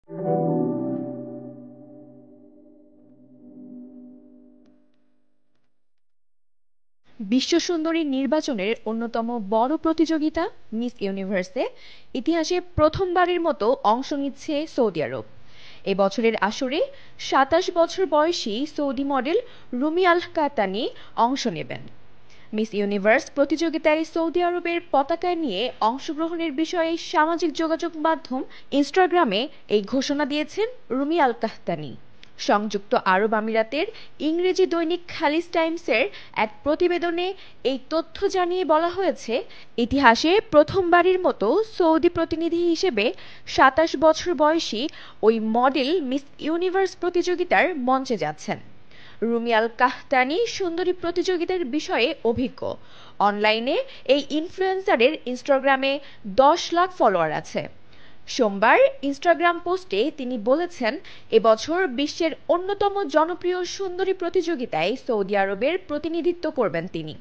বিশ্ব সুন্দরী নির্বাচনের অন্যতম বড় প্রতিযোগিতা মিস ইউনিভার্সে ইতিহাসে প্রথমবারের মতো অংশ নিচ্ছে সৌদি আরব। এবছরের আসরে ২৭ বছর বয়সী সৌদি মডেল রুমি আল কাতানি অংশ নেবেন। মিস ইউনিভার্স প্রতিযোগিতায় সৌদি আরবের পতাকা নিয়ে অংশগ্রহণের বিষয়ে সামাজিক যোগাযোগ মাধ্যম ইনস্টাগ্রামে এই ঘোষণা দিয়েছেন রুমি আল কাহতানি। সংযুক্ত আরব আমিরাতের ইংরেজি দৈনিক খালিজ টাইমসের এক প্রতিবেদনে এই তথ্য জানিয়ে বলা হয়েছে, ইতিহাসে প্রথমবারের মতো সৌদি প্রতিনিধি হিসেবে ২৭ বছর বয়সী ওই মডেল মিস ইউনিভার্স প্রতিযোগিতার মঞ্চে যাচ্ছেন। রুমি আল কাহতানি সুন্দরী প্রতিযোগিতার বিষয়ে অভিজ্ঞ। অনলাইনে এই ইনফ্লুয়েন্সারের ইনস্টাগ্রামে ১০ লাখ ফলোয়ার আছে। সোমবার ইনস্টাগ্রাম পোস্টে তিনি বলেছেন, এবছর বিশ্বের অন্যতম জনপ্রিয় সুন্দরী প্রতিযোগিতায় সৌদি আরবের প্রতিনিধিত্ব করবেন তিনি।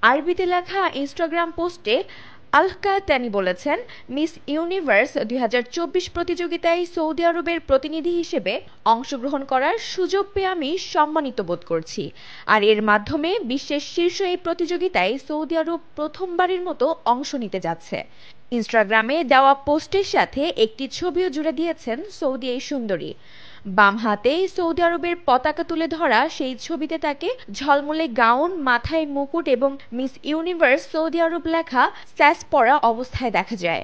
আরবিতে লেখা ইনস্টাগ্রাম পোস্টে আল কাহতানি বলেছেন, মিস ইউনিভার্স ২০২৪ প্রতিযোগিতায় সৌদি আরবের প্রতিনিধি হিসেবে অংশগ্রহণ করার সুযোগ পেয়ে আমি সম্মানিত বোধ করছি। আর এর মাধ্যমে বিশ্বের শীর্ষ এই প্রতিযোগিতায় সৌদি আরব প্রথমবারের মতো অংশ নিতে যাচ্ছে। ইনস্টাগ্রামে দেওয়া পোস্টের সাথে একটি ছবিও জুড়ে দিয়েছেন সৌদি এই সুন্দরী। বাম হাতে সৌদি আরবের পতাকা তুলে ধরা সেই ছবিতে তাকে ঝলমলে গাউন, মাথায় মুকুট এবং মিস ইউনিভার্স সৌদি আরব লেখা স্যাস পরা অবস্থায় দেখা যায়।